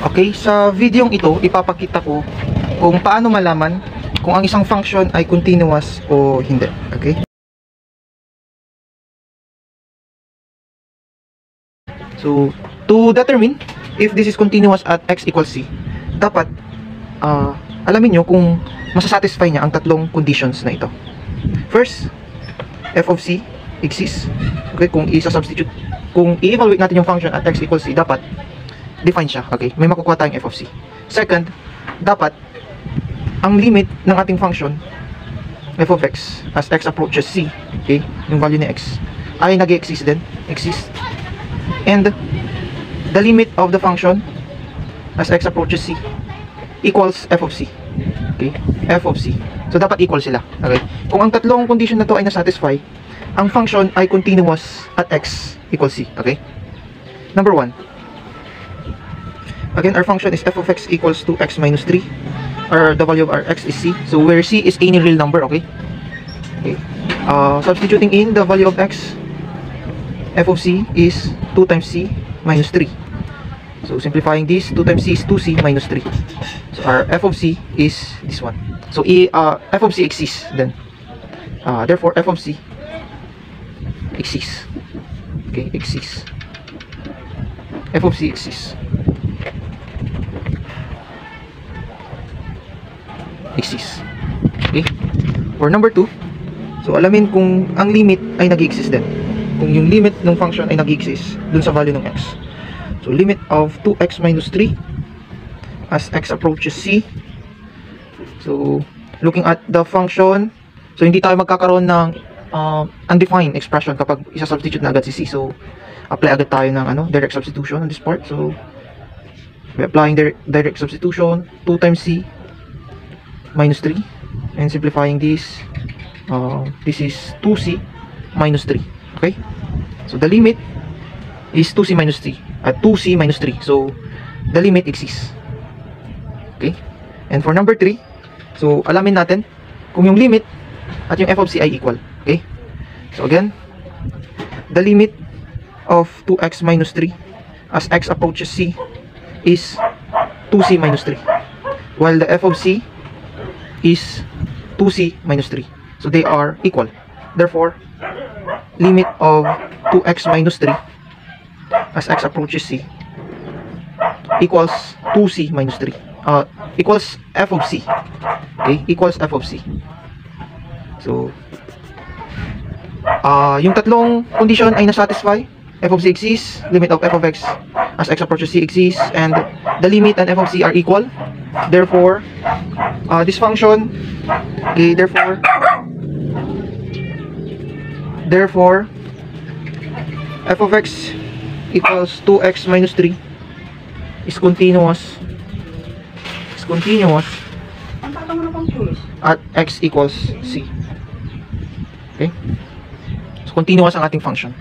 Okay, sa videong ito, ipapakita ko kung paano malaman kung ang isang function ay continuous o hindi. Okay? So, to determine if this is continuous at x equals c, dapat alamin nyo kung masasatisfy niya ang tatlong conditions na ito. First, f of c exists. Okay, kung i-substitute, kung i-evaluate natin yung function at x equals c, dapat define siya. Okay, may makukuha tayong f of c. Second, dapat ang limit ng ating function f of x as x approaches c, okay, yung value ni x ay nag-exist din, exist. And the limit of the function as x approaches c equals f of c. Okay, f of c. So dapat equal sila. Okay, kung ang tatlong condition na to ay nasatisfy, ang function ay continuous at x equals c. Okay, number 1, again, our function is f of x equals to x minus 3. Or the value of our x is c. So where c is any real number, okay? Okay. Substituting in the value of x, f of c is 2 times c minus 3. So simplifying this, 2 times c is 2c minus 3. So our f of c is this one. So f of c exists then. Therefore f of c exists. Okay, exists. F of c exists. Exists. Okay? For number 2, so alamin kung ang limit ay nag-exist din. Kung yung limit ng function ay nag-exist dun sa value ng x. So limit of 2x minus 3 as x approaches c. So looking at the function, so hindi tayo magkakaroon ng undefined expression kapag isa-substitute na agad si c. So apply agad tayo ng direct substitution on this part. So we're applying direct substitution, 2 times c minus 3, and simplifying this, this is 2c minus 3. Okay, so the limit is 2c minus 3 at 2c minus 3, so the limit exists. Okay, and for number 3, so alamin natin kung yung limit at yung f of c ay equal. Okay, so again, the limit of 2x minus 3 as x approaches c is 2c minus 3, while the f of c is 2c minus 3. So they are equal. Therefore, limit of 2x minus 3 as x approaches c equals 2c minus 3. Equals f of c. Okay, equals f of c. So, yung tatlong condition ay nasatisfy. F of c exists, limit of f of x as x approaches c exists, and the limit and f of c are equal. Therefore, this function, okay, therefore f of x equals 2x minus 3 is continuous at x equals c. Okay, so continuous ang ating function.